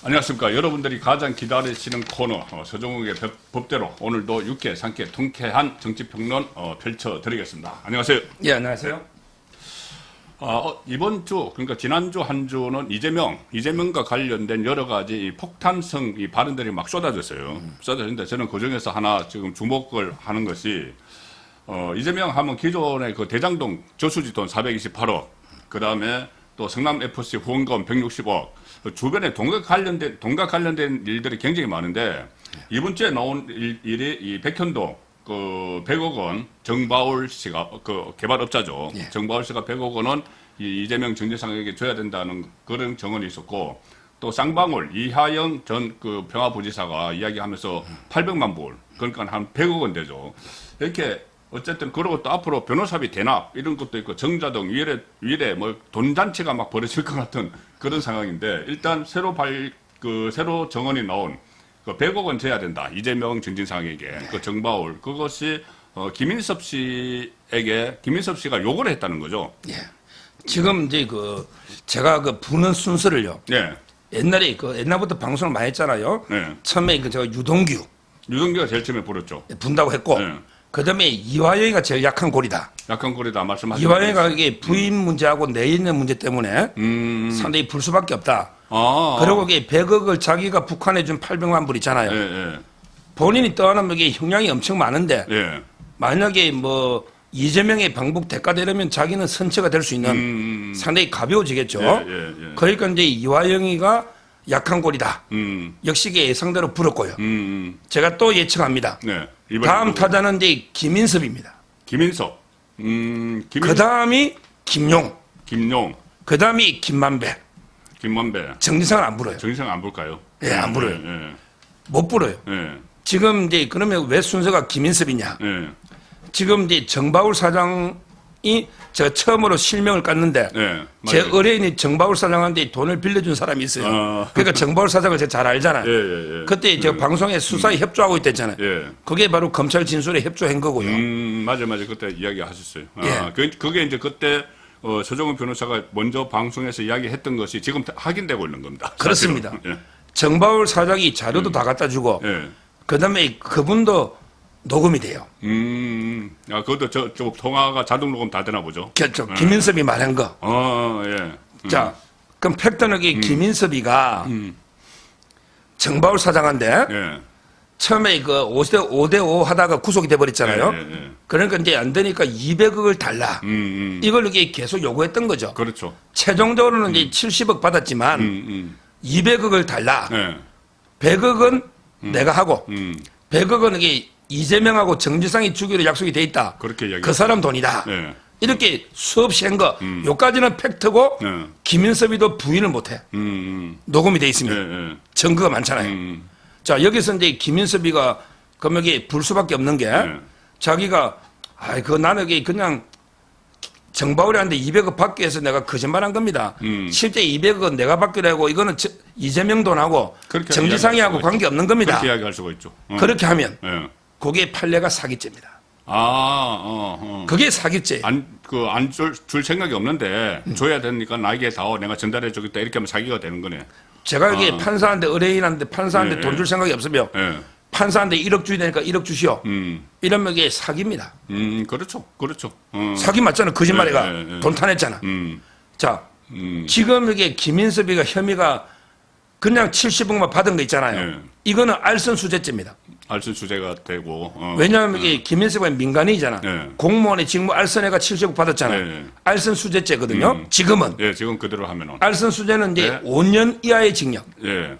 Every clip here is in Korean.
안녕하십니까. 여러분들이 가장 기다리시는 코너 서정욱의 법대로 오늘도 유쾌, 상쾌, 통쾌한 정치평론 펼쳐드리겠습니다. 안녕하세요. 예, 안녕하세요. 이번 주, 그러니까 지난주 한 주는 이재명과 관련된 여러 가지 이 폭탄성 이 발언들이 막 쏟아졌어요. 쏟아졌는데 저는 그 중에서 하나 지금 주목을 하는 것이 이재명 하면 기존의 그 대장동 저수지 돈 428억, 그 다음에 또 성남FC 후원금 160억, 주변에 동과 관련된 일들이 굉장히 많은데, 이번 주에 나온 일이 이 백현동, 그 100억 원 정바울 씨가 그 개발업자죠. 예. 정바울 씨가 100억 원은 이재명 정치상에게 줘야 된다는 그런 정언이 있었고, 또 쌍방울 이하영 전 그 평화부지사가 이야기하면서 800만 불, 그러니까 한 100억 원 되죠. 이렇게 어쨌든 그러고 또 앞으로 변호사비 대납 이런 것도 있고 정자등 위례 뭐 돈잔치가 막 벌어질 것 같은 그런 상황인데, 일단 새로 정언이 나온 그 100억 원 줘야 된다. 이재명 정진상에게 그 정바울 그것이 김인섭 씨가 요구를 했다는 거죠. 예. 지금 이제 제가 부는 순서를요. 네. 옛날부터 방송을 많이 했잖아요. 네. 처음에 제가 유동규가 제일 처음에 불었죠. 분다고 했고, 네. 그다음에 이화영이가 제일 약한 골이다. 약한 거리다 말씀하셨죠. 이화영이가 이게 부인 문제하고 내인의 문제 때문에 상당히 불 수밖에 없다. 그리고 이게 100억을 자기가 북한에 준 800만 불 있잖아요. 예. 본인이 떠나면 이게 형량이 엄청 많은데, 예. 만약에 이재명의 방북 대가되려면 자기는 선처가 될 수 있는 상당히 가벼워지겠죠. 예. 그러니까 이제 이화영이가 약한 골이다. 역시 예상대로 불었고요. 제가 또 예측합니다. 네. 다음 타자는 이제 김인섭입니다. 김인섭. 그 다음이 김용. 그 다음이 김만배. 정진상은 안 불어요. 정진상 안 볼까요? 예, 안 불어요. 예. 못 불어요. 예. 지금 이제 그러면 왜 순서가 김인섭이냐? 예. 지금 이제 정바울 사장이 제가 처음으로 실명을 깠는데, 예. 제 맞아요. 의뢰인이 정바울 사장한테 돈을 빌려준 사람이 있어요. 그러니까 정바울 사장을 제가 잘 알잖아요. 예. 그때 제가 방송에 수사에 협조하고 있댔잖아요. 예. 그게 바로 검찰 진술에 협조한 거고요. 맞아. 그때 이야기하셨어요. 예. 그게 이제 그때 서정훈 변호사가 먼저 방송에서 이야기했던 것이 지금 확인되고 있는 겁니다. 그렇습니다. 사실은. 예. 정바울 사장이 자료도 다 갖다 주고, 예. 그다음에 그분도 녹음이 돼요. 그것도 저 통화가 자동 녹음 다 되나 보죠. 김인섭이 말한 거. 예. 자, 그럼 팩트는 김인섭이가 정바울 사장한테 예. 처음에 5대5 하다가 구속이 돼버렸잖아요. 예. 그러니까 이제 안 되니까 200억을 달라. 이걸 이게 계속 요구했던 거죠. 그렇죠. 최종적으로는 이제 70억 받았지만 200억을 달라. 예. 100억은 내가 하고 100억은 이게 이재명하고 정진상이 주기로 약속이 돼 있다. 그렇게 이야기. 그 사람 돈이다. 예. 이렇게 수없이 한 거. 요까지는 팩트고 예. 김인섭이도 부인을 못해. 녹음이 돼 있습니다. 예. 증거가 많잖아요. 자, 여기서 이제 김인섭이가 그럼 여기 불 수밖에 없는 게 자기가 나는 그냥 정바울이한테 200억 받기 위해서 내가 거짓말한 겁니다. 실제 200억은 내가 받기로 하고 이거는 이재명 돈하고 정지상이하고 관계없는 겁니다. 그렇게 이야기할 수가 있죠. 그렇게 하면 예. 그게 판례가 사기죄입니다. 그게 사기죄. 안 줄 생각이 없는데 줘야 되니까 나에게 다 내가 전달해 주겠다 이렇게 하면 사기가 되는 거네. 제가 여기 판사한테 의뢰인한테 판사한테 예. 돈 줄 생각이 없으며 예. 판사한테 1억 줘야 되니까 1억 주시오. 이러면 이게 사기입니다. 그렇죠. 사기 맞잖아. 거짓말이가 예. 돈 타냈잖아. 자, 지금 이게 김인섭이가 혐의가 그냥 70억만 받은 거 있잖아요. 예. 이거는 알선수재죄입니다. 알선 수재가 되고. 왜냐하면 이게 김인섭은 민간인이잖아. 예. 공무원의 직무 알선해가 70억 받았잖아요. 예. 알선수재죄거든요. 지금은. 예, 지금 그대로 하면은. 알선수재는 이제 예. 5년 이하의 징역. 예.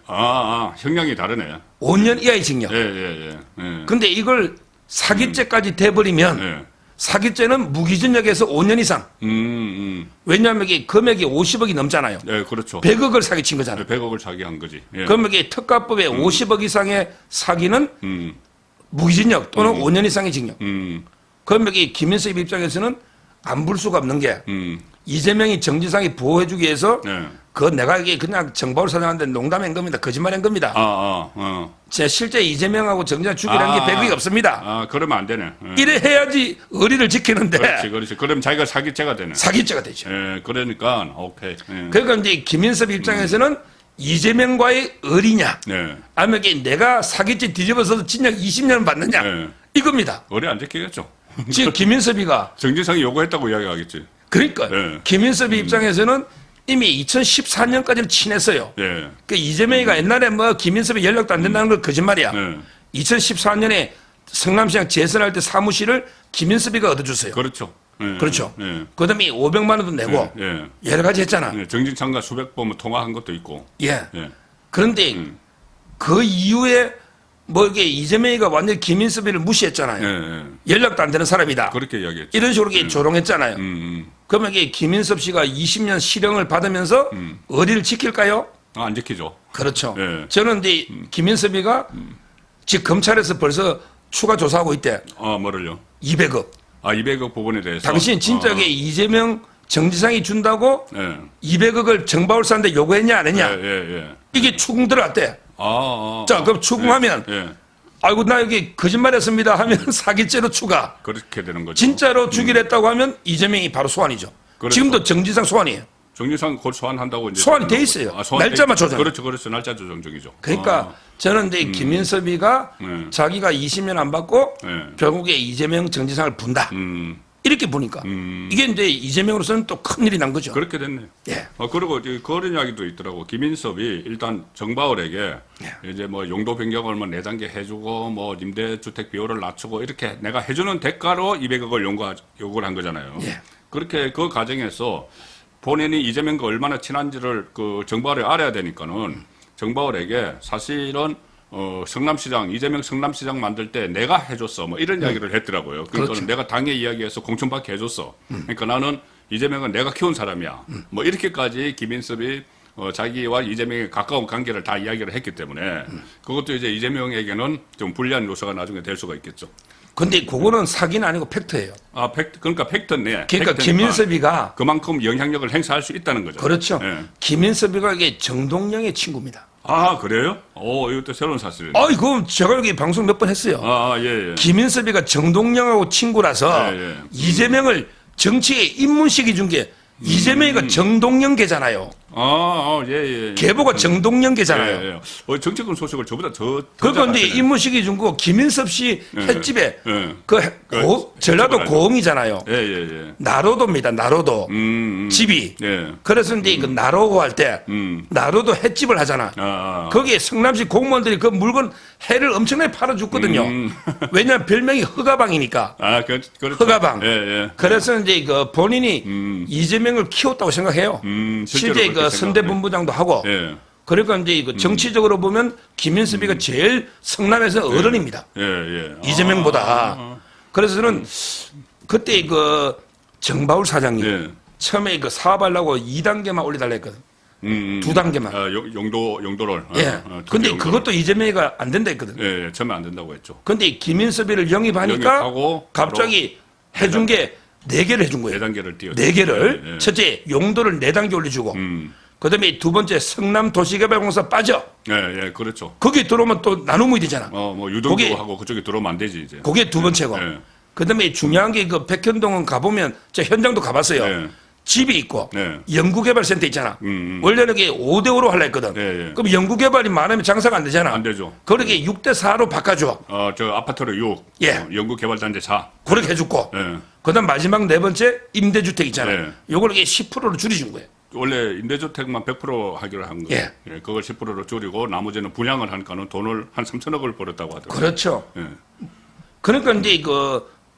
형량이 다르네. 5년 이하의 징역. 예. 근데 이걸 사기죄까지 돼버리면 예. 사기죄는 무기징역에서 5년 이상. 왜냐하면 이게 금액이 50억이 넘잖아요. 예, 그렇죠. 100억을 사기친 거잖아요. 100억을 사기한 거지. 예. 그러면 이게 특가법에 50억 이상의 사기는 무기징역 또는 5년 이상의 징역. 그러면 이게 김인섭 입장에서는 안 불 수가 없는 게 이재명이 정진상이 보호해주기 위해서 예. 내가 이게 그냥 정바울 사장한테 농담한 겁니다. 거짓말한 겁니다. 제 실제 이재명하고 정진상 죽이라는 게 100억이 없습니다. 그러면 안 되네. 예. 이래 해야지 의리를 지키는데 그렇지. 그럼 자기가 사기죄가 되네. 사기죄가 되죠. 예, 그러니까 오케이. 예. 그러니까 이제 김인섭 입장에서는 이재명과의 의리냐, 네. 아니면 이게 내가 사기죄 뒤집어서도 징역 20년 받느냐, 네. 이겁니다. 의뢰 안 지키겠죠. 지금 김인섭이가 정진상이 요구했다고 이야기하겠지. 그러니까 네. 김인섭이 입장에서는 이미 2014년까지는 친했어요. 네. 그 이재명이가 옛날에 뭐 김인섭이 연락도 안 된다는 걸 거짓말이야. 네. 2014년에 성남시장 재선할 때 사무실을 김인섭이가 얻어줬어요. 그렇죠. 네. 그렇죠. 네. 그다음에 500만 원도 내고 네. 여러 가지 했잖아. 네. 정진상과 수백 번 통화한 것도 있고. 예. 네. 그런데 그 이후에 뭐 이게 이재명이가 완전 김인섭이를 무시했잖아요. 네. 연락도 안 되는 사람이다. 그렇게 이야기했죠. 이런 식으로 이렇게 조롱했잖아요. 그러면 이게 김인섭 씨가 20년 실형을 받으면서 의리를 지킬까요? 아, 안 지키죠. 그렇죠. 네. 저는 이제 김인섭이가 지금 검찰에서 벌써 추가 조사하고 있대. 뭐를요? 200억. 아, 200억 부분에 대해서. 당신 진짜 게 이재명 정지상이 준다고 네. 200억을 정바울사한테 요구했냐 안 했냐? 예. 이게 추궁 들어왔대. 자, 그럼 추궁하면 예. 아이고 나 여기 거짓말했습니다 하면 사기죄로 추가. 그렇게 되는 거죠. 진짜로 주기로 했다고 하면 이재명이 바로 소환이죠. 그렇죠. 지금도 정지상 소환이에요. 정진상 곧 소환한다고 이제 소환이 돼 있어요. 소환 날짜만 조정. 그렇죠. 날짜 조정 중이죠. 그러니까 저는 이제 김인섭이가 네. 자기가 20년 안 받고 네. 결국에 이재명 정지상을 분다. 이렇게 보니까 이게 이제 이재명으로서는 또 큰일이 난 거죠. 그렇게 됐네요. 예. 그리고 그런 이야기도 있더라고. 김인섭이 일단 정바울에게 이제 뭐 용도 변경을 뭐 4단계 해주고 뭐 임대주택 비율을 낮추고 이렇게 내가 해주는 대가로 200억을 요구를 한 거잖아요. 예. 그렇게 그 과정에서 본인이 이재명과 얼마나 친한지를 그 정바울이 알아야 되니까는 정바울에게 사실은 성남시장, 이재명 성남시장 만들 때 내가 해줬어. 뭐 이런 이야기를 했더라고요. 그러니까 그렇죠. 내가 당에 이야기해서 공천받게 해줬어. 그러니까 나는 이재명은 내가 키운 사람이야. 뭐 이렇게까지 김인섭이 자기와 이재명의 가까운 관계를 다 이야기를 했기 때문에 그것도 이제 이재명에게는 좀 불리한 요소가 나중에 될 수가 있겠죠. 근데 그거는 사기는 아니고 팩트예요. 아, 그러니까 팩트네. 그러니까 김인섭이가 그만큼 영향력을 행사할 수 있다는 거죠. 그렇죠. 예. 김인섭이가 이게 정동영의 친구입니다. 아, 그래요? 이것도 새로운 사실이네. 아이, 그럼 제가 여기 방송 몇 번 했어요. 예. 김인섭이가 정동영하고 친구라서 예. 이재명을 정치에 입문시켜 준 게 이재명이가 정동영계잖아요. 예. 계보가 정동영계잖아요. 예. 정치권 소식을 저보다 더. 그러니까 이제 입문시켜 준 거 김인섭 씨 횟집에 전라도 고흥이잖아요. 예. 나로도입니다. 나로도 집이. 예. 그래서 이제 그 나로고 할 때 나로도 횟집을 하잖아. 거기에 성남시 공무원들이 그 물건 회를 엄청나게 팔아줬거든요. 왜냐하면 별명이 허가방이니까. 그렇죠. 허가방. 예. 그래서 이제 그 본인이 이재명을 키웠다고 생각해요. 실제 그 선대본부장도 하고. 예. 그러니까 이제 그 정치적으로 보면 김인섭이가 제일 성남에서 어른입니다. 예. 이재명보다. 그래서 저는 그때 그 정바울 사장님 예. 처음에 그 사업하려고 2단계만 올려달라 했거든. 2단계만. 용도를. 예. 근데 그것도 이재명이가 안 된다 했거든. 예. 처음에 안 된다고 했죠. 근데 김인섭이를 영입하니까 영입하고 갑자기 해준 게 4개를 해준 거예요. 4단계를 띄워. 4개를. 예. 첫째, 용도를 4단계 올려주고. 그 다음에 두 번째, 성남도시개발공사 빠져. 예, 그렇죠. 거기 들어오면 또 나눔이 되잖아. 뭐 유동규하고 그쪽에 들어오면 안 되지 이제. 그게 두 번째고. 예. 그 다음에 중요한 게 그 백현동은 가보면 제가 현장도 가봤어요. 예. 집이 있고 네. 연구개발센터 있잖아. 원래는 이게 5대5로 하려 했거든. 예. 그럼 연구개발이 많으면 장사가 안 되잖아. 안 되죠. 그렇게 6대4로 바꿔줘. 저 아파트로 6. 예. 연구개발단지 4. 그렇게 해줬고. 예. 그 다음 마지막 네 번째 임대주택 있잖아. 예. 요걸 이게 10%로 줄여준 거예요. 원래 임대주택만 100% 하기로 한 거예요. 예. 그걸 10%로 줄이고 나머지는 분양을 하니까는 돈을 한 3천억을 벌었다고 하더라고요. 그렇죠. 예. 그러니까 이제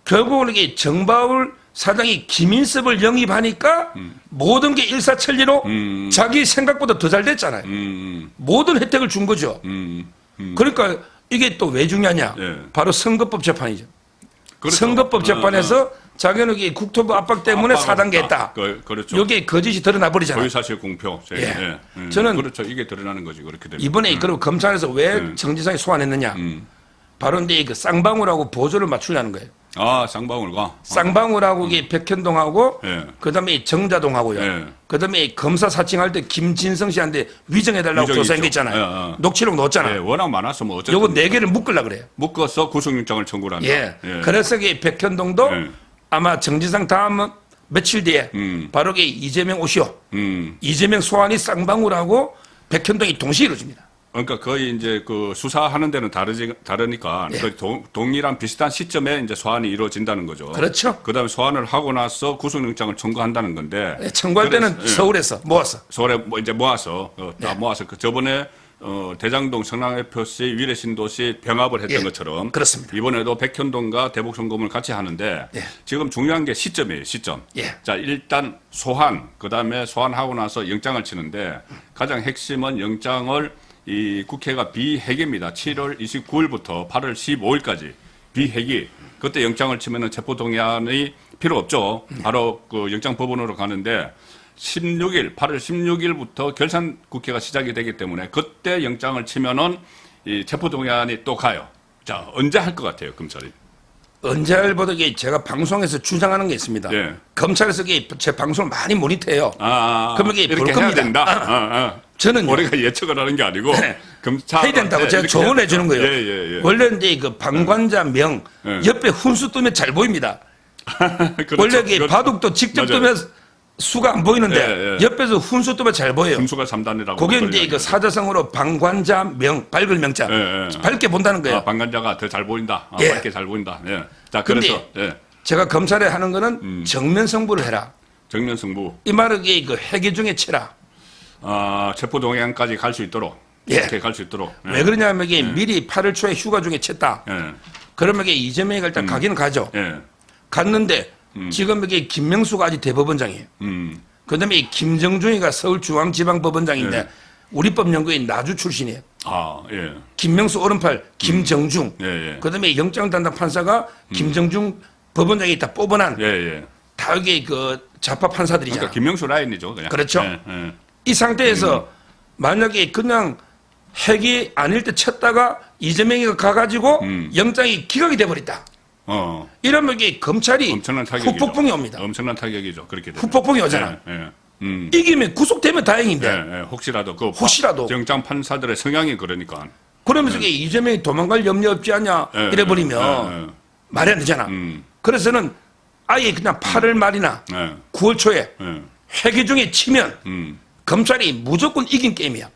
결국은 이게 정바울 사장이 김인섭을 영입하니까 모든 게 일사천리로 자기 생각보다 더 잘 됐잖아요. 모든 혜택을 준 거죠. 그러니까 이게 또 왜 중요하냐? 예. 바로 선거법 재판이죠. 그렇죠. 선거법 재판에서 자기는 이게 국토부 압박 때문에 4단계 했다. 그렇죠. 여기에 거짓이 드러나 버리잖아요. 거의사실 공표. 예. 저는 그렇죠. 이게 드러나는 거지. 그렇게 되면. 이번에 그리고 검찰에서 왜 정지상이 소환했느냐? 바로 이제 그 쌍방울하고 보조를 맞추려는 거예요. 쌍방울과. 쌍방울하고 이게 백현동하고 예. 그다음에 정자동하고요. 예. 그다음에 검사 사칭할 때 김진성 씨한테 위정해달라고 위정이 조사한 게 있죠. 있잖아요. 예. 녹취록 넣었잖아. 예, 요 워낙 많아서 뭐 어쨌든. 요거 4개를 묶으려고 그래요. 묶어서 구속영장을 청구를 한다. 예. 그래서 이게 백현동도 예. 아마 정지상 다음 며칠 뒤에 바로 이게 이재명 오시오. 이재명 소환이 쌍방울하고 백현동이 동시에 이루어집니다. 그러니까 거의 이제 그 수사하는 데는 다르니까 예. 거의 동일한 비슷한 시점에 이제 소환이 이루어진다는 거죠. 그렇죠. 그다음에 소환을 하고 나서 구속영장을 청구한다는 건데. 예, 청구할 때는 예. 서울에서 모았어. 서울에 뭐 이제 모아서 다 네. 모아서 그 저번에 대장동, 성남FC, 위례신도시 병합을 했던 예, 것처럼 그렇습니다. 이번에도 백현동과 대북송금을 같이 하는데 예. 지금 중요한 게 시점이에요. 시점. 예. 자, 일단 소환, 그다음에 소환하고 나서 영장을 치는데 가장 핵심은 영장을 이 국회가 비회기입니다. 7월 29일부터 8월 15일까지 비회기. 그때 영장을 치면은 체포동의안이 필요 없죠. 바로 그 영장 법원으로 가는데 8월 16일부터 결산 국회가 시작이 되기 때문에 그때 영장을 치면은 이 체포동의안이 또 가요. 자, 언제 할 것 같아요, 검찰이? 언제 알보다 제가 방송에서 주장하는 게 있습니다. 예. 검찰에서 제 방송을 많이 모니터해요. 그러면 이게 이렇게 볼 해야 겁니다. 된다. 저는요. 우리가 예측을 하는 게 아니고 네. 검찰 해야 된다고 제가 조언해 주는 거예요. 예. 원래 이제 그 방관자 명 예. 옆에 훈수 뜨면 잘 보입니다. 그렇죠. 원래 이게 바둑도 직접 맞아요. 뜨면 수가 안 보이는데 예. 옆에서 훈수 뜨면 잘 보여요. 분수가 3단이라고. 그게 이제 그 사자성어로 방관자 명 밝을 명자 예. 밝게 본다는 거예요. 방관자가 더 잘 보인다. 예. 밝게 잘 보인다. 예. 자, 근데 그래서 제가 검찰에 하는 거는 정면 승부를 해라. 정면 승부. 이 말은 그 회계 중에 치라. 체포동의안까지 갈 수 있도록. 예. 이렇게 갈 수 있도록. 예. 왜 그러냐면 이게 미리 8월 초에 휴가 중에 쳤다. 예. 그러면 이게 이재명이가 일단 가기는 가죠. 예. 갔는데 지금 이게 김명수가 아직 대법원장이에요. 그다음에 이 김정중이가 서울중앙지방법원장인데 예. 우리법연구인 나주 출신이에요. 예. 김명수 오른팔 김정중. 예. 그다음에 영장 담당 판사가 김정중 법원장이 다 뽑아난 예. 다 이게 그 좌파 판사들이잖아. 그러니까 김명수 라인이죠, 그냥. 그렇죠. 예. 이 상태에서 만약에 그냥 핵이 아닐 때 쳤다가 이재명이가 가가지고 영장이 기각이 돼버렸다. 이러면 이게 검찰이 엄청난 타격이죠. 후폭풍이 옵니다. 엄청난 타격이죠. 그렇게 되면. 후폭풍이 오잖아. 예. 이기면 구속되면 다행인데 예. 혹시라도 혹시라도. 영장 판사들의 성향이 그러니까. 그러면서 이게 이재명이 도망갈 염려 없지 않냐 예, 이래버리면 말이 안 되잖아. 그래서는 아예 그냥 8월 말이나 9월 초에 회기 중에 치면 검찰이 무조건 이긴 게임이야.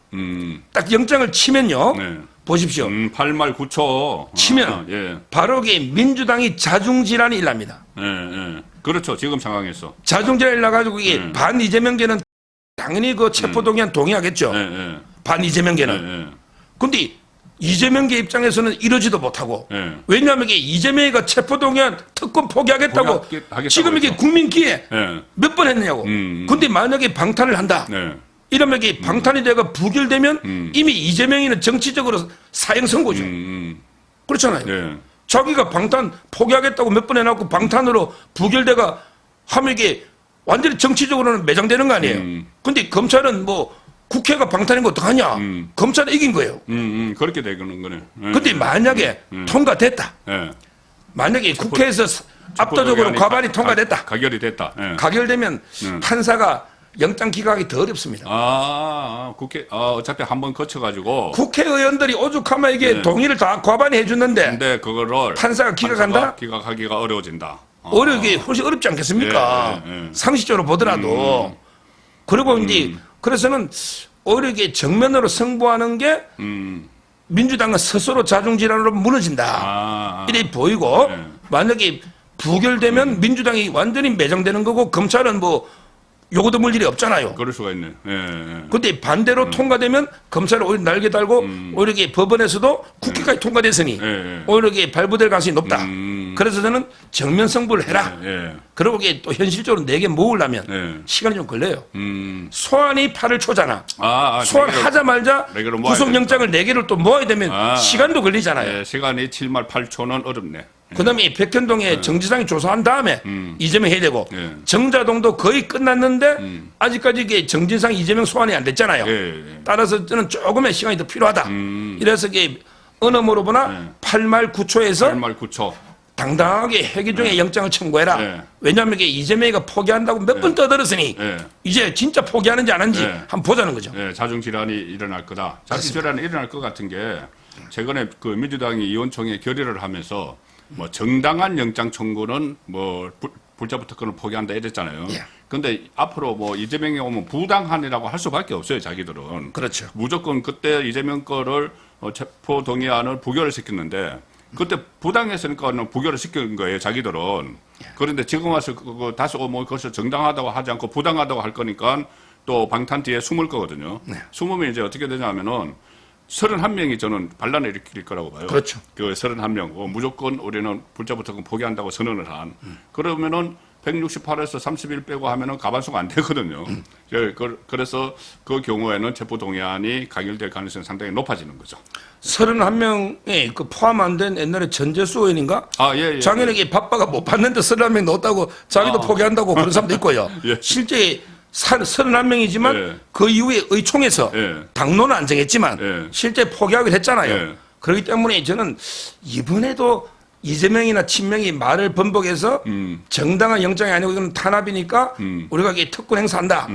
딱 영장을 치면요. 네. 보십시오. 8말 9초. 치면 예. 바로 이게 민주당이 자중질환이 일납니다. 예. 그렇죠. 지금 상황에서. 자중질환이 일나가지고 이게 반 이재명계는 당연히 그 체포동의안 동의하겠죠. 예. 반 이재명계는. 근데 이재명계 입장에서는 이러지도 못하고 예. 왜냐하면 이게 이재명이가 체포동의안 특권 포기하겠다고 포기하겠다고 지금 이게 했죠. 국민 기회 예. 몇 번 했느냐고. 근데 만약에 방탄을 한다. 네. 이러면 이게 방탄이 되고 부결되면 이미 이재명이는 정치적으로 사형 선고죠. 그렇잖아요. 예. 자기가 방탄 포기하겠다고 몇 번 해놓고 방탄으로 부결돼가 하면 이게 완전히 정치적으로는 매장되는 거 아니에요. 근데 검찰은 뭐 국회가 방탄인 거 어떡하냐. 검찰은 이긴 거예요. 그렇게 되는 거네. 예. 근데 만약에 통과됐다. 예. 만약에 국회에서 압도적으로 체포동의안이 과반이 통과됐다. 가결이 됐다. 예. 가결되면 판사가 영장 기각이 더 어렵습니다. 국회, 어차피 한번 거쳐가지고. 국회의원들이 오죽하면 이게 동의를 다 과반이 해줬는데 근데 그거를. 판사가 기각한다? 기각하기가 어려워진다. 어렵게 훨씬 어렵지 않겠습니까? 예. 상식적으로 보더라도. 그리고 이제 그래서는 오히려 이게 정면으로 승부하는 게 민주당은 스스로 자중질환으로 무너진다. 이래 보이고 예. 만약에 부결되면 민주당이 완전히 매장되는 거고 검찰은 뭐 요거도 물 일이 없잖아요. 그럴 수가 있네. 예. 근데 반대로 통과되면 검찰은 오히려 날개 달고 오히려 이게 법원에서도 국회까지 통과됐으니 예. 오히려 이게 발부될 가능성이 높다. 그래서 저는 정면 승부를 해라. 예. 그리고 이게 또 현실적으로 4개 모으려면 예. 시간이 좀 걸려요. 소환이 8월 초잖아. 네 소환하자마자 개를 모아야 구속영장을 4개를 또 모아야 되면 시간도 걸리잖아요. 예. 시간이 7말 8초는 어렵네. 그다음에 백현동에 정지상이 조사한 다음에 이재명 해야 되고 예. 정자동도 거의 끝났는데 아직까지 이게 정진상 이재명 소환이 안 됐잖아요. 예. 따라서 저는 조금의 시간이 더 필요하다. 이래서 이게 어느 뭐로보나 8말 9초에서 8말 9초. 당당하게 회기 중에 영장을 청구해라. 예. 왜냐하면 이게 이재명이가 포기한다고 몇 번 떠들었으니 예. 이제 진짜 포기하는지 안 하는지 예. 한번 보자는 거죠. 예, 자중질환이 일어날 거다. 자중질환이 일어날 것 같은 게 최근에 그 민주당이 의원총회 결의를 하면서 뭐 정당한 영장 청구는 뭐 불자부 특권을 포기한다 이랬잖아요. 예. 근데 앞으로 뭐 이재명이 오면 부당한이라고 할 수밖에 없어요, 자기들은. 그렇죠. 무조건 그때 이재명 거를 체포 동의안을 부결을 시켰는데 그때 부당했으니까 부결을 시킨 거예요, 자기들은. 그런데 지금 와서 다시 뭐 그것을 정당하다고 하지 않고 부당하다고 할 거니까 또 방탄 뒤에 숨을 거거든요. 네. 숨으면 이제 어떻게 되냐면은 31명이 저는 반란을 일으킬 거라고 봐요. 그렇죠. 그 31명. 무조건 우리는 불자부 특권 포기한다고 선언을 한. 그러면은 168에서 31 빼고 하면은 가반수가 안 되거든요. 그래서 그 경우에는 체포동의안이 가결될 가능성이 상당히 높아지는 거죠. 31명에 그 포함 안 된 옛날에 전재수 의원인가? 아, 예, 예. 장현에게 바빠가 못 봤는데 31명 넣었다고 자기도 포기한다고 그런 사람도 있고요. 예. 실제 31명이지만 예. 그 이후에 의총에서 예. 당론은 안 정했지만 예. 실제 포기하기로 했잖아요. 예. 그렇기 때문에 저는 이번에도 이재명이나 친명이 말을 번복해서 정당한 영장이 아니고 이건 탄압이니까 우리가 이게 특권 행사한다.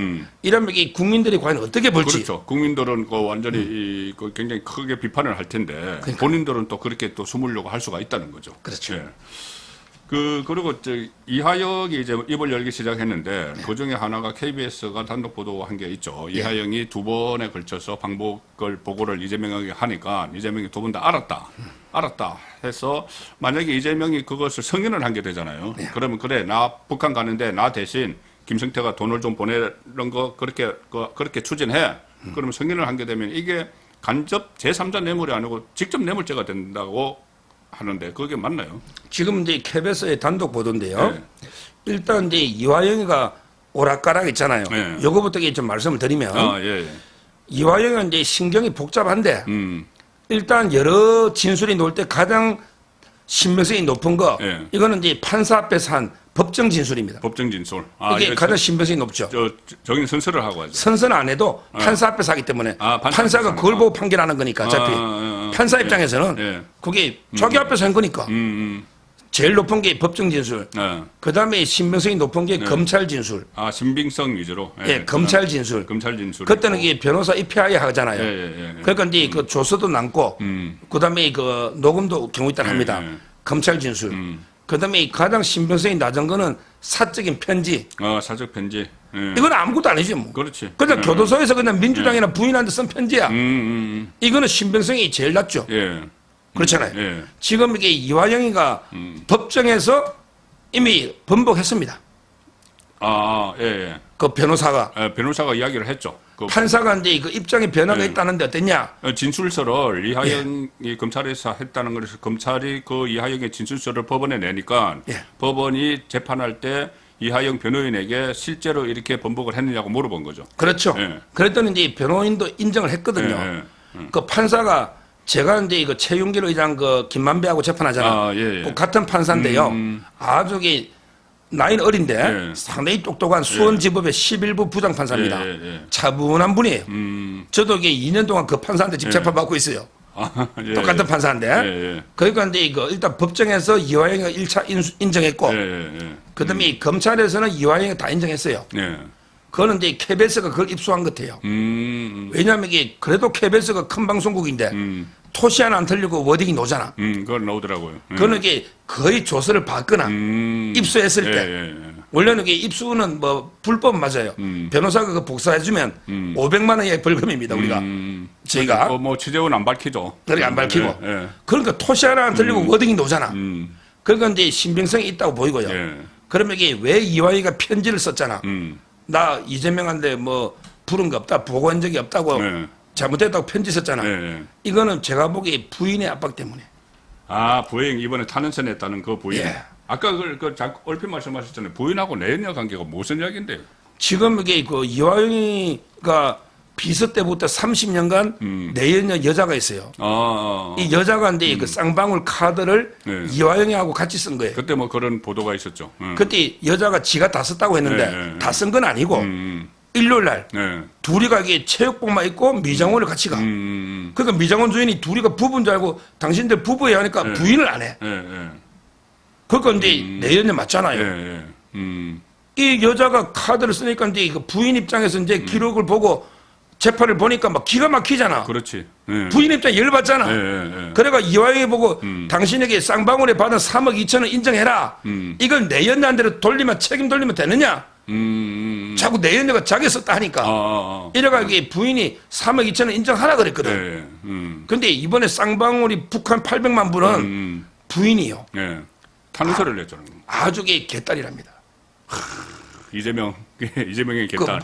이러면 이게 국민들이 과연 어떻게 볼지. 그렇죠. 국민들은 그 완전히 그 굉장히 크게 비판을 할 텐데 본인들은 또 그렇게 또 숨으려고 할 수가 있다는 거죠. 그렇죠. 예. 그리고 이하영이 이제 입을 열기 시작했는데 그 중에 하나가 KBS가 단독 보도한 게 있죠. 이하영이 두 번에 걸쳐서 방북을 보고를 이재명에게 하니까 이재명이 두 번 다 알았다 해서 만약에 이재명이 그것을 승인을 한 게 되잖아요. 그러면 그래 나 북한 가는데 나 대신 김성태가 돈을 좀 보내는 거 그렇게 추진해. 그러면 승인을 한 게 되면 이게 간접 제3자 뇌물이 아니고 직접 뇌물죄가 된다고 하는데 그게 맞나요? 지금 이제 KBS의 단독 보도인데요. 네. 일단 이제 이화영이가 오락가락 있잖아요. 네. 요거부터 좀 말씀을 드리면 예. 이화영은 이제 신경이 복잡한데 일단 여러 진술이 나올 때 가장 신빙성이 높은 거 예. 이거는 이제 판사 앞에서 한 법정 진술입니다. 법정 진술. 이게 가장 신빙성이 높죠. 저기는 선서를 하고 하죠. 선서는 안 해도 판사 앞에서 하기 때문에 판사가 그걸 보고 판결하는 거니까 어차피 판사 입장에서는 예. 그게 자기 앞에서 한 거니까 제일 높은 게 법정 진술. 예. 그다음에 신빙성이 높은 게 검찰 진술. 신빙성 위주로. 예, 검찰 진술. 검찰 진술. 그때는 이게 변호사 입회하에 하잖아요. 예. 그러니까 이제 그 조서도 남고, 그다음에 그 녹음도 경우 있다 합니다. 예. 검찰 진술. 그다음에 가장 신빙성이 낮은 거는 사적인 편지. 사적 편지. 예. 이건 아무것도 아니지 뭐. 그렇지. 그냥 교도소에서 그냥 민주당이나 부인한테 쓴 편지야. 이거는 신빙성이 제일 낮죠. 예. 그렇잖아요. 예. 지금 이게 이화영이가 법정에서 이미 번복했습니다. 예. 그 변호사가. 변호사가 이야기를 했죠. 그 판사가 이제 그 입장에 변화가 예. 있다는데 어땠냐? 진술서를 이하영이 검찰에서 했다는 것에서 검찰이 그 이하영의 진술서를 법원에 내니까 예. 법원이 재판할 때 이하영 변호인에게 실제로 이렇게 번복을 했느냐고 물어본 거죠. 그렇죠. 예. 그랬더니 이제 변호인도 인정을 했거든요. 예. 그 판사가 제가 이제 이거 최윤길 의장 그 김만배하고 재판하잖아. 예. 그 같은 판사인데요. 아주 게 나이는 어린데 예. 상당히 똑똑한 수원지법의 11부 부장 판사입니다. 예. 차분한 분이에요. 저도 이게 2년 동안 그 판사한테 지금 재판 받고 있어요. 예. 똑같은 판사인데. 예. 그러니까 이제 이거 일단 법정에서 이화영이가 1차 인정했고, 예. 그다음에 검찰에서는 이화영이 다 인정했어요. 예. 그거는 이제 KBS가 그걸 입수한 것 같아요. 왜냐하면 이게 그래도 KBS가 큰 방송국인데 토시 하나 안 틀리고 워딩이 나오잖아. 그걸 나오더라고요. 그거는 이게 거의 조서를 받거나 입수했을 때 예. 원래는 이게 입수는 뭐 불법 맞아요. 변호사가 그 복사해주면 500만 원의 벌금입니다. 우리가 저희가 뭐 취재원 안 밝히죠. 그렇게 안 밝히고 예. 그러니까 토시 하나 안 틀리고 워딩이 나오잖아. 그러니까 이제 신빙성이 있다고 보이고요. 예. 그러면 이게 왜 이화이가 편지를 썼잖아. 나 이재명한테 뭐 부른 거 없다, 보고한 적이 없다고 예. 잘못했다고 편지 썼잖아. 예. 이거는 제가 보기에 부인의 압박 때문에. 부인 이번에 탄원서냈다는 그 부인. 예. 아까 얼핏 말씀하셨잖아요. 부인하고 내연녀 관계가 무슨 이야기인데요? 지금 이게 그 이화영이가 비서 때부터 30년간 내연녀 여자가 있어요. 이 여자가 이제 그 쌍방울 카드를 네. 이화영이하고 같이 쓴 거예요. 그때 뭐 그런 보도가 있었죠. 그때 여자가 지가 다 썼다고 했는데 네. 다 쓴 건 아니고 일요일 날 네. 둘이 가게 체육복만 입고 미장원을 같이 가. 그러니까 미장원 주인이 둘이가 부부인 줄 알고 당신들 부부야 하니까 네. 부인을 안 해. 그러니까 이제 내연녀 맞잖아요. 이 여자가 카드를 쓰니까 이제 그 부인 입장에서 이제 기록을 보고 재판을 보니까 막 기가 막히잖아. 그렇지. 예. 부인 입장 열받잖아. 예, 예, 예. 그래가 이화영이 보고 당신에게 쌍방울에 받은 3억 2천을 인정해라. 이걸 내연녀한테로 돌리면 책임 돌리면 되느냐? 자꾸 내연녀가 자기 썼다 하니까. 이래가 이게 부인이 3억 2천을 인정하라 그랬거든. 예. 근데 이번에 쌍방울이 북한 800만 불은 부인이요. 예. 탄원서를 냈잖아요. 아주 개딸이랍니다. 이재명의 개딸.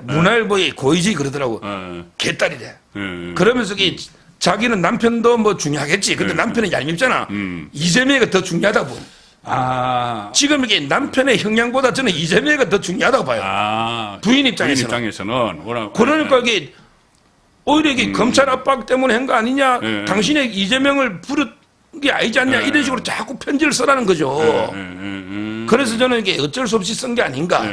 문화일보의 고이지 그러더라고. 예. 개딸이래. 예. 그러면서 자기는 남편도 뭐 중요하겠지. 근데 남편은 얄밉잖아. 이재명이가 더 중요하다고. 지금 이게 남편의 형량보다 저는 이재명이가 더 중요하다고 봐요. 부인 입장에서는. 그러니까 이게 오히려 이게 검찰 압박 때문에 한 거 아니냐. 당신의 이재명을 부른 게 아니지 않냐. 이런 식으로 자꾸 편지를 써라는 거죠. 그래서 저는 이게 어쩔 수 없이 쓴 게 아닌가.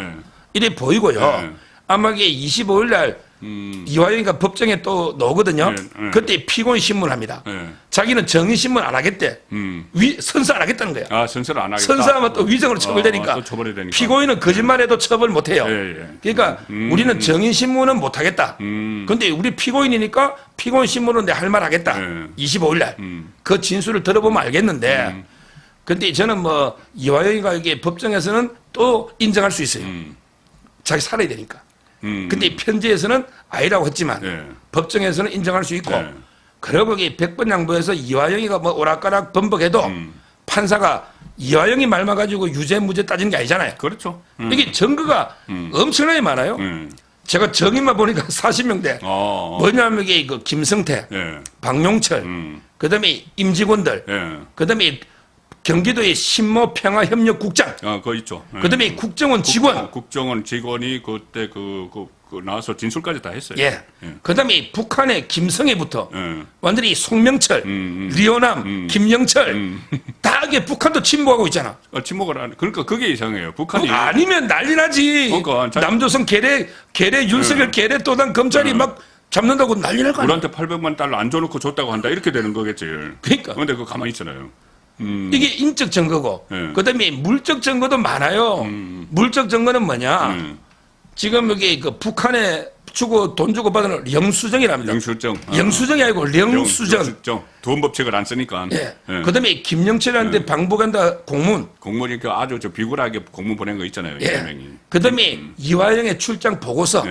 이래 보이고요. 아마 이게 25일 날 이화영이가 법정에 또 나오거든요. 그때 피고인 신문을 합니다. 자기는 정의 신문 안 하겠대. 선서 안 하겠다는 거야. 선서를 안 하겠다. 선서하면 또 위정으로 처벌되니까. 또 처벌이 되니까. 피고인은 거짓말해도 처벌 못 해요. 그러니까 우리는 정의 신문은 못 하겠다. 근데 우리 피고인이니까 피고인 신문은 내 할 말 하겠다. 25일 날. 그 진술을 들어보면 알겠는데 근데 저는 뭐 이화영이가 이게 법정에서는 또 인정할 수 있어요. 자기 살아야 되니까. 근데 편지에서는 아니라고 했지만 법정에서는 인정할 수 있고 그러고 이게 100번 양보해서 이화영이가 뭐 오락가락 번복해도 판사가 이화영이 말만 가지고 유죄 무죄 따지는 게 아니잖아요. 그렇죠. 이게 증거가 엄청나게 많아요. 제가 정의만 보니까 40명대. 뭐냐면 이게 그 김성태, 박용철, 그다음에 임직원들, 그다음에 경기도의 신모평화협력국장. 그거 있죠. 그다음에 국정원 직원. 국정원 직원이 그때 그 나와서 진술까지 다 했어요. 그다음에 북한의 김성애부터 완전히 송명철, 리오남, 김영철 다 이게 북한도 침묵하고 있잖아. 침묵을 안. 그러니까 그게 이상해요. 북한이 아니면 난리 나지. 그러니까 남조선 계례 윤석열 계례 또단 검찰이 막 잡는다고 난리 날 거 아니야. 우리한테 800만 달러 안 줘놓고 줬다고 한다 이렇게 되는 거겠지. 그러니까. 그런데 그거 가만히 있잖아요. 이게 인적 증거고, 그다음에 물적 증거도 많아요. 물적 증거는 뭐냐? 지금 여기 그 북한에 돈 주고 받은 영수증이랍니다. 영수증이 아니고 령수증. 돈 법칙을 안 쓰니까. 그다음에 김영철한테 방북한다 공문. 공문이 그 아주 저 비굴하게 공문 보낸 거 있잖아요. 이재명이. 그다음에 이화영의 출장 보고서.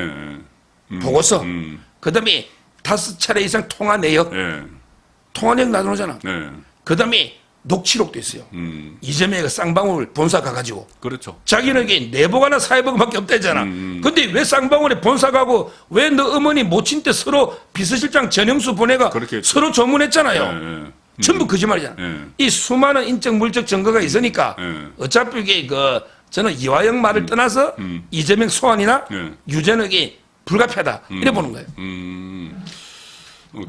보고서. 그다음에 5차례 이상 통화 내역. 통화 내역 나누잖아. 그다음에 녹취록도 있어요. 이재명이가 쌍방울 본사 가가지고. 그렇죠. 자기는 이게 내보거나 사회보고밖에 없다 했잖아. 근데 왜 쌍방울에 본사 가고 왜 너 어머니 모친 때 서로 비서실장 전영수 보내가 서로 조문했잖아요. 전부 거짓말이잖아. 이 수많은 인적 물적 증거가 있으니까 어차피 이게 저는 이화영 말을 떠나서 이재명 소환이나 유죄는 이게 불가피하다. 이래 보는 거예요.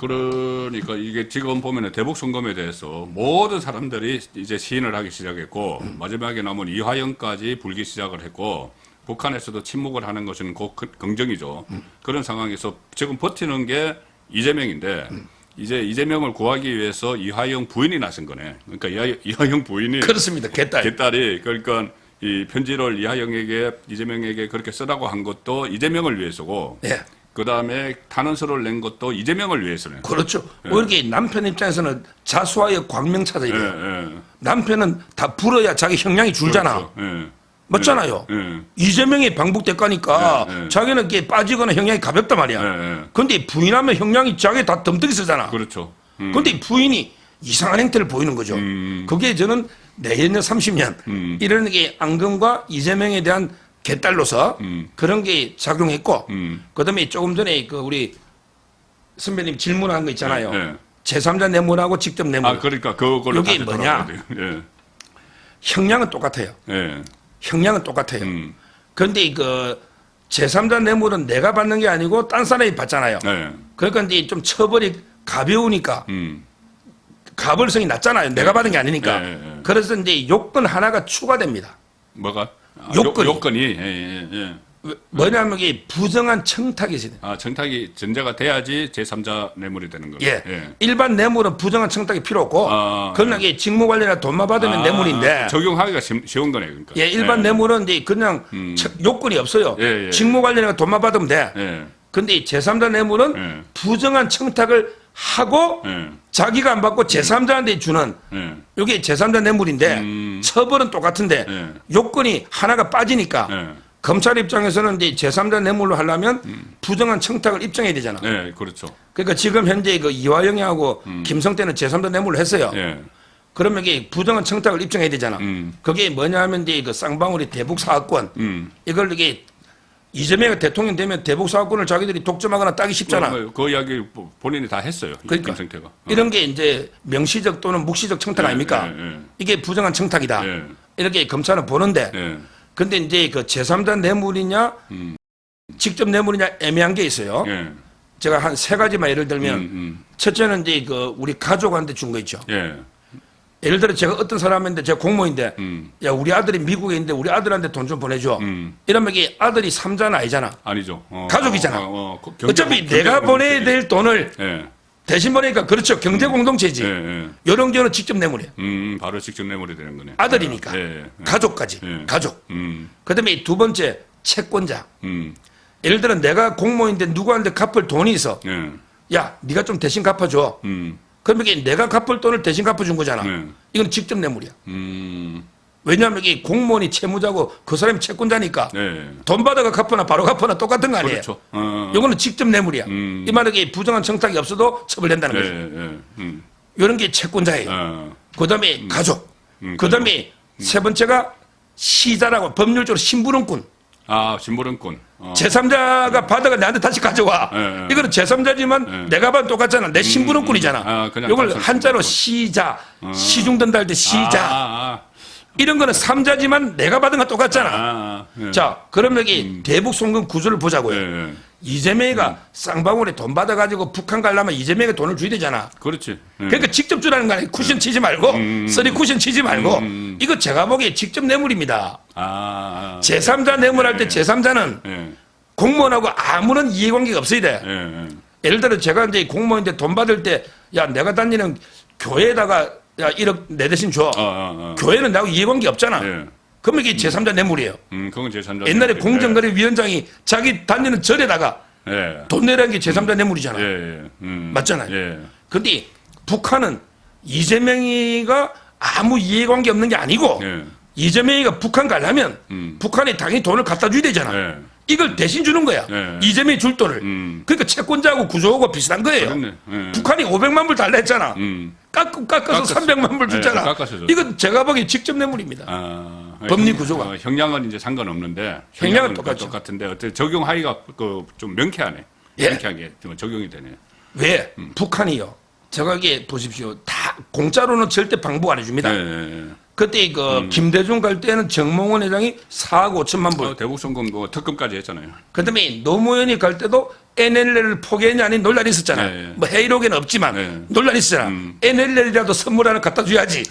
그러니까 이게 지금 보면은 대북 송금에 대해서 모든 사람들이 이제 시인을 하기 시작했고 마지막에 남은 이화영까지 불기 시작을 했고 북한에서도 침묵을 하는 것은 곧 긍정이죠. 그런 상황에서 지금 버티는 게 이재명인데 이제 이재명을 구하기 위해서 이화영 부인이 나선 거네. 그러니까 이화영 부인이 그렇습니다. 개딸이 그러니까 이 편지를 이재명에게 그렇게 쓰라고 한 것도 이재명을 위해서고. 그 다음에 탄원서를 낸 것도 이재명을 위해서는. 그렇죠. 이렇게 남편 입장에서는 자수하여 광명차다 이래요. 남편은 다 불어야 자기 형량이 줄잖아. 그렇죠. 맞잖아요. 이재명이 방북 대가니까 자기는 이게 빠지거나 형량이 가볍단 말이야. 근데 부인하면 형량이 자기 다 덤떡이 쓰잖아. 그렇죠. 근데 부인이 이상한 행태를 보이는 거죠. 그게 저는 내년 30년 이런 게 안건과 이재명에 대한 개딸로서 그런 게 작용했고 그다음에 조금 전에 그 우리 선배님 질문한 거 있잖아요. 제3자 뇌물하고 직접 뇌물. 그러니까 그걸로 이게 뭐냐? 형량은 똑같아요. 형량은 똑같아요. 그런데 그 제3자 뇌물은 내가 받는 게 아니고 딴 사람이 받잖아요. 그러니까 이제 좀 처벌이 가벼우니까 가벌성이 낮잖아요. 내가 받은 게 아니니까. 그래서 이제 요건 하나가 추가됩니다. 뭐가? 요건이. 뭐냐면 이게 부정한 청탁이 있어야 돼요. 청탁이 전제가 돼야지 제3자 뇌물이 되는 거예요. 일반 뇌물은 부정한 청탁이 필요 없고 그러나 이게 직무 관리나 돈만 받으면 뇌물인데 적용하기가 쉬운 거네. 그러니까. 일반 뇌물은 이제 그냥 요건이 없어요. 직무 관리나 돈만 받으면 돼. 근데 이 제3자 뇌물은 예. 부정한 청탁을 하고 예. 자기가 안 받고 제3자한테 주는 예. 이게 제3자 뇌물인데 처벌은 똑같은데 예. 요건이 하나가 빠지니까 예. 검찰 입장에서는 이제 제3자 뇌물로 하려면 부정한 청탁을 입증해야 되잖아. 예. 그렇죠. 그러니까 지금 현재 그 이화영이하고 김성태는 제3자 뇌물을 했어요. 예. 그러면 이게 부정한 청탁을 입증해야 되잖아. 음. 그게 뭐냐 하면 이제 그 쌍방울이 대북 사업권 이걸 이게 이재명이 대통령 되면 대북 사업권을 자기들이 독점하거나 따기 쉽잖아. 그 이야기 본인이 다 했어요. 그러니까 김성태가. 이런 게 이제 명시적 또는 묵시적 청탁 예, 아닙니까? 예, 예. 이게 부정한 청탁이다. 예. 이렇게 검찰은 보는데 예. 근데 이제 그 제3자 뇌물이냐 직접 뇌물이냐 애매한 게 있어요. 예. 제가 한 세 가지만 예를 들면 첫째는 이제 그 우리 가족한테 준 거 있죠. 예. 예를 들어 제가 어떤 사람인데 제가 공무원인데 음. 야 우리 아들이 미국에 있는데 우리 아들한테 돈 좀 보내줘. 이러면 이게 아들이 3자는 아니잖아. 아니죠. 가족이잖아. 경제- 어차피 경제 내가 보내야 공동체지. 될 돈을 예. 대신 보내니까 그렇죠. 경제 공동체지. 예. 예. 이런 경우는 직접 뇌물이야. 바로 직접 내물이 되는 거네. 아들이니까. 예. 예. 가족까지. 예. 가족. 음. 그다음에 두 번째 채권자. 음. 예를 들어 내가 공무원인데 누구한테 갚을 돈이 있어. 예. 야, 네가 좀 대신 갚아줘. 그러면 이게 내가 갚을 돈을 대신 갚아준 거잖아. 네. 이건 직접 뇌물이야. 음. 왜냐하면 이게 공무원이 채무자고 그 사람이 채권자니까 네. 돈 받아가 갚거나 바로 갚거나 똑같은 거 아니에요. 그렇죠. 이거는 직접 뇌물이야. 이 말은 이게 부정한 청탁이 없어도 처벌된다는 예. 거죠. 예. 이런 게 채권자예요. 그다음에 가족. 그다음에 세 번째가 시자라고 법률적으로 심부름꾼. 아, 심부름꾼. 제3자가 받아가 나한테 다시 가져와. 예. 이거는 제3자지만 내가 봐도 똑같잖아. 내 심부름꾼이잖아. 아, 그냥 이걸 단순 한자로 심부름꾼. 시자, 시중된다 할 때 시자. 아. 이런 거는 3자지만 내가 받은 거 똑같잖아. 예. 자, 그럼 여기 대북 송금 구조를 보자고요. 예. 이재명이가 쌍방울에 돈 받아가지고 북한 가려면 이재명이 돈을 줘야 되잖아. 그렇지. 예. 그러니까 직접 주라는 거 아니에요. 쿠션 치지 말고, 쓰리 쿠션 치지 말고. 이거 제가 보기에 직접 뇌물입니다. 제3자 뇌물할 때 제3자는 예. 공무원하고 아무런 이해관계가 없어야 돼. 예. 예를 들어 제가 이제 공무원인데 돈 받을 때, 야, 내가 다니는 교회에다가 야, 1억 내 대신 줘. 교회는 나하고 이해관계 없잖아. 예. 그러면 이게 제3자 뇌물이에요. 그건 제3자. 옛날에 공정거래위원장이 자기 다니는 절에다가 예. 돈 내라는 게 제3자 뇌물이잖아. 예. 맞잖아요. 예. 근데 북한은 이재명이가 아무 이해관계 없는 게 아니고 예. 이재명이가 북한 가려면 북한에 당연히 돈을 갖다 줘야 되잖아. 예. 이걸 대신 주는 거야. 예. 이재명이 줄 돈을. 그러니까 채권자하고 구조하고 비슷한 거예요. 그렇네. 예. 북한이 500만 불 달라 했잖아. 깎아서 300만 불 줬잖아. 예, 깎아서 줬어. 이건 제가 보기에 직접 뇌물입니다. 법리 구조가. 형량은 이제 상관없는데 형량은 똑같죠. 똑같은데 어떻게 적용하기가 좀 명쾌하네. 예. 명쾌하게 좀 적용이 되네. 왜? 북한이요. 제가 이게 보십시오. 다 공짜로는 절대 방북 안 해줍니다. 예. 그때 그 김대중 갈 때는 정몽원 회장이 4억 5천만 불. 대북송금 특검까지 했잖아요. 그다음에 노무현이 갈 때도 NLL을 포기했냐 아니 논란이 있었잖아. 네. 뭐 회의록에는 없지만 네. 논란이 있었잖아. NLL이라도 선물 하나 갖다 줘야지.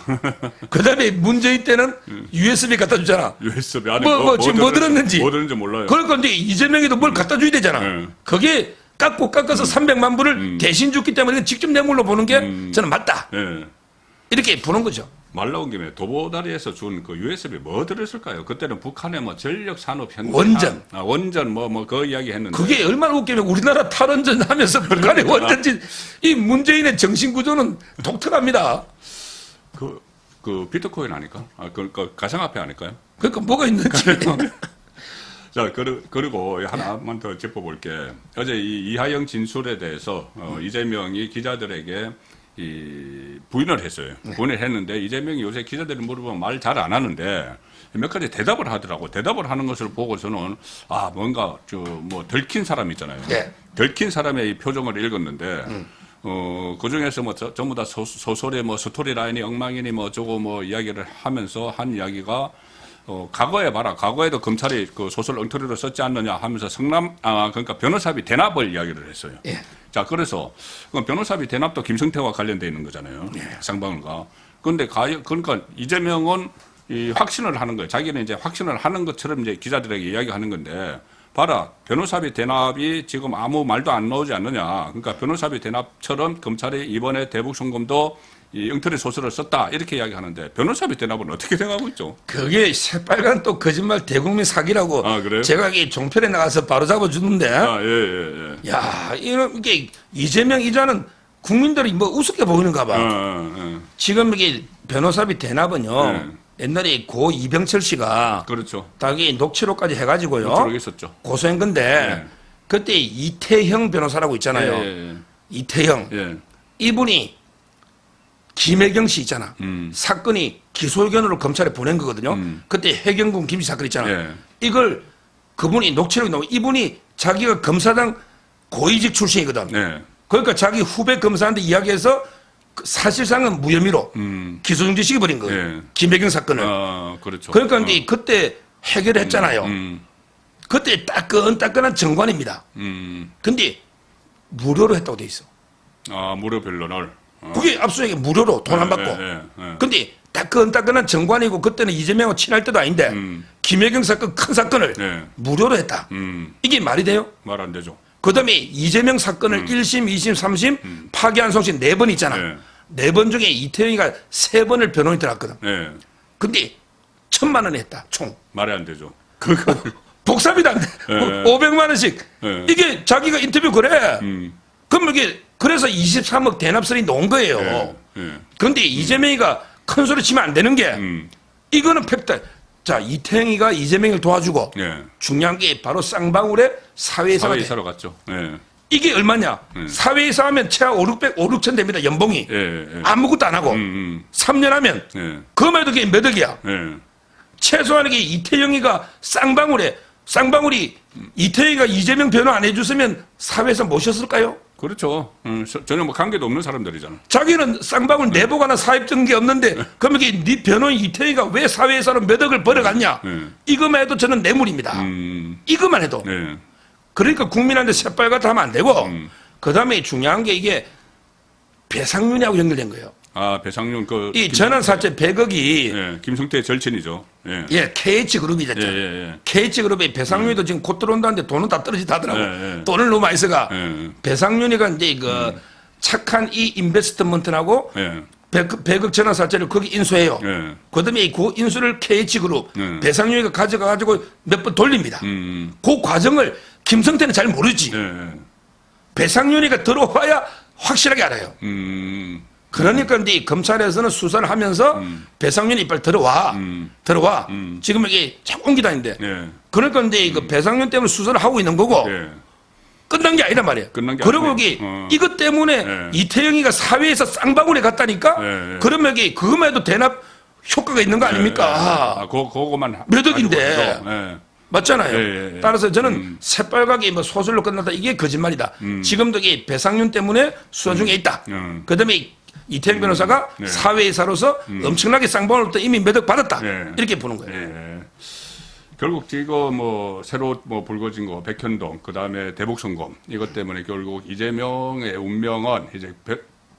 그다음에 문재인 때는 USB 갖다 주잖아. USB 안에 지금 뭐 들었는지. 뭐 들었는지 몰라요. 그러니까 이제 이재명이도 뭘 갖다 줘야 되잖아. 네. 그게 깎아서 300만 불을 대신 줬기 때문에 직접 뇌물로 보는 게 저는 맞다. 예. 이렇게 보는 거죠. 말 나온 김에 도보다리에서 준 그 USB 뭐 들었을까요? 그때는 북한의 뭐 전력 산업 현대 원전. 원전 뭐 그 이야기 했는데 그게 얼마나 웃기면 우리나라 탈원전 하면서 북한의 원전지 이 문재인의 정신 구조는 독특합니다. 그 비트코인 아닐까? 그 가상화폐 아닐까요? 그러니까 뭐가 있는지. 자, 그리고 하나만 더 짚어볼게. 어제 이 이하영 진술에 대해서 이재명이 기자들에게 부인을 했어요. 부인을 했는데 이재명이 요새 기자들이 물어보면 말 잘 안 하는데 몇 가지 대답을 하더라고. 대답을 하는 것을 보고서는 뭔가 뭐 들킨 사람 있잖아요. 네. 들킨 사람의 이 표정을 읽었는데 그 중에서 뭐 전부 다 소설의 뭐 스토리 라인이 엉망이니 뭐 어쩌고 뭐 이야기를 하면서 한 이야기가 과거에 봐라. 과거에도 검찰이 그 소설 엉터리로 썼지 않느냐 하면서 그러니까 변호사비 대납을 이야기를 했어요. 예. 자, 그래서 변호사비 대납도 김성태와 관련돼 있는 거잖아요. 쌍방울과. 그런데 그러니까 이재명은 이 확신을 하는 거예요. 자기는 이제 확신을 하는 것처럼 이제 기자들에게 이야기하는 건데, 봐라, 변호사비 대납이 지금 아무 말도 안 나오지 않느냐. 그러니까 변호사비 대납처럼 검찰이 이번에 대북 송금도 이 엉터리 소설을 썼다 이렇게 이야기하는데 변호사비 대납은 어떻게 생각하고 있죠? 그게 새빨간 또 거짓말 대국민 사기라고 아, 그래요? 제가 이 종편에 나가서 바로 잡아주는데 아, 예. 야, 이게 이재명 이자는 국민들이 뭐 우습게 보이는가 봐. 지금 이게 변호사비 대납은요. 네. 옛날에 고 이병철 씨가 그렇죠. 딱이 녹취록까지 해가지고요. 그렇게 있었죠. 고소한 건데 네. 그때 이태형 변호사라고 있잖아요. 예. 이태형. 예. 이분이 김혜경 씨 있잖아. 음. 사건이 기소 의견으로 검찰에 보낸 거거든요. 그때 해경군 김씨 사건 있잖아. 예. 이걸 그분이 녹취록이 나오고 이분이 자기가 검사장 고위직 출신이거든. 네. 그러니까 자기 후배 검사한테 이야기해서 사실상은 무혐의로 기소 중지시켜 버린 거예요. 예. 김혜경 사건을. 그렇죠. 그러니까 이제 그때 해결했잖아요. 그때 따끈따끈한 정관입니다. 근데 무료로 했다고 돼 있어. 아, 무료 변론을. 그게 압수수색이 무료로 돈 안 받고. 근데 따끈따끈한 정관이고 그때는 이재명하고 친할 때도 아닌데 김혜경 사건 큰 사건을 네. 무료로 했다. 이게 말이 돼요? 말 안 되죠. 그다음에 이재명 사건을 1심, 2심, 3심 파기환송심 4번 있잖아. 네. 4번 중에 이태영이가 3번을 변호인이 들어갔거든. 네. 근데 1,000만 원 했다. 총. 말이 안 되죠. 복사비도 안 돼. 네. 500만 원씩. 네. 이게 자기가 인터뷰 그래. 그럼 이게 그래서 23억 대납설이 놓은 거예요. 예. 그런데 이재명이가 큰 소리 치면 안 되는 게 이거는 팩트. 자, 이태영이가 이재명을 도와주고 예. 중요한 게 바로 쌍방울의 사회이사가 돼. 사회이사로 갔죠. 예. 이게 얼마냐? 사회이사 하면 최하 5,600 됩니다. 연봉이. 예. 아무것도 안 하고 3년 하면 예. 그만 해도 그게 몇 억이야. 예. 최소한 이게 이태영이가 쌍방울이 이태영이가 이재명 변호 안 해줬으면 사회에서 모셨을까요? 그렇죠. 전혀 뭐 관계도 없는 사람들이잖아. 자기는 쌍방울 내부가나 사입된 게 없는데 그러면 이게 네 변호인 이태영이가 왜 사회에서는 몇 억을 벌어갔냐? 이것만 해도 저는 뇌물입니다. 이것만 해도. 네. 그러니까 국민한테 새빨갛다 하면 안 되고 그 다음에 중요한 게 이게 배상윤이하고 연결된 거예요. 아, 배상윤 이 전환사채 100억이 예. 김성태의 절친이죠. 예. 예, KH그룹이죠. 예. KH그룹의 배상윤이도 지금 곧 들어온다는데 돈은 다 떨어지다더라고. 예. 돈을 너무 많이 써가. 예. 배상윤이가 이제 그 착한 이 인베스트먼트라고 예. 100억 전환사채를 거기 인수해요. 예. 그다음에 그 인수를 KH그룹 예. 배상윤이가 가져가가지고 몇 번 돌립니다. 그 과정을 김성태는 잘 모르지. 예. 배상윤이가 들어와야 확실하게 알아요. 그러니까 이제 검찰에서는 수사를 하면서 배상윤이 이빨 들어와. 지금 여기 자꾸 옮기다니는데. 예. 그러니까 이제 그 배상윤 때문에 수사를 하고 있는 거고 예. 끝난 게 아니란 말이에요. 끝난 게 그리고 아니네. 여기 이것 때문에 예. 이태영이가 사회에서 쌍방울에 갔다니까. 예. 그러면 여기 그것만 해도 대납 효과가 있는 거 아닙니까? 아, 그거만 몇 억인데. 가지고 예. 맞잖아요. 예. 따라서 저는 새빨갛게 뭐 소설로 끝났다 이게 거짓말이다. 지금도 이 배상윤 때문에 수사 중에 있다. 그다음에 이태영 변호사가 네. 사회이사로서 엄청나게 쌍방울로부터 이미 몇 억 받았다. 네. 이렇게 보는 거예요. 예. 결국 지금 뭐 새로 뭐 불거진 거 백현동 그다음에 대북송금 이것 때문에 결국 이재명의 운명은 이제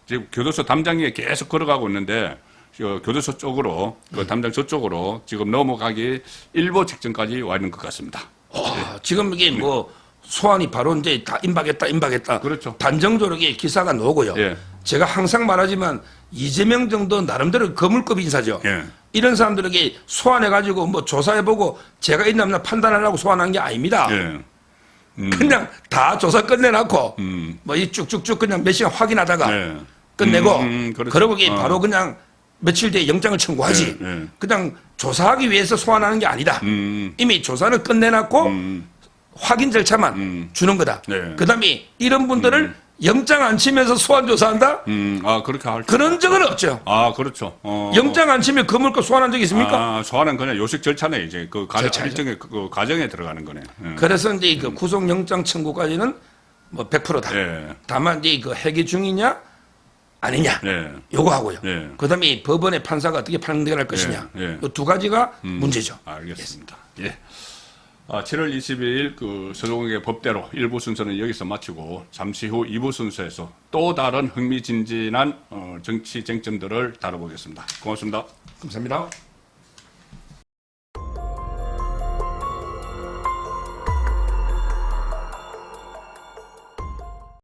지금 교도소 담장에 계속 걸어가고 있는데 교도소 쪽으로 그 담장 저쪽으로 지금 넘어가기 일보 직전까지 와 있는 것 같습니다. 지금 이게 뭐 소환이 바로 이제 다 임박했다. 그렇죠. 단정적으로 이게 기사가 나오고요. 예. 제가 항상 말하지만 이재명 정도 나름대로 거물급 인사죠. 예. 이런 사람들에게 소환해가지고 뭐 조사해보고 제가 있나 없나 판단하려고 소환한 게 아닙니다. 예. 그냥 다 조사 끝내놓고 뭐 이 쭉쭉쭉 그냥 몇 시간 확인하다가 예. 끝내고 그렇죠. 그러고 이게 바로 그냥 며칠 뒤에 영장을 청구하지. 그냥 조사하기 위해서 소환하는 게 아니다. 이미 조사를 끝내놨고 확인 절차만 주는 거다. 네. 그다음에 이런 분들을 영장 안 치면서 소환 조사한다? 아, 그렇게 할 그런 적은 없죠. 아, 그렇죠. 영장 안 치면 거물급 소환한 적 있습니까? 아, 소환은 그냥 요식 절차네. 이제 그 절차죠. 일정의 그 과정에 들어가는 거네. 예. 그래서 이제 그 구속영장 청구까지는 뭐 100%다. 예. 다만 이제 그 회기 중이냐 아니냐 예. 요거 하고요. 예. 그다음에 법원의 판사가 어떻게 판결할 것이냐 예. 이 두 가지가 문제죠. 알겠습니다. 예. 7월 22일 그 서동욱의 법대로 1부 순서는 여기서 마치고 잠시 후 2부 순서에서 또 다른 흥미진진한 정치 쟁점들을 다뤄보겠습니다. 고맙습니다. 감사합니다.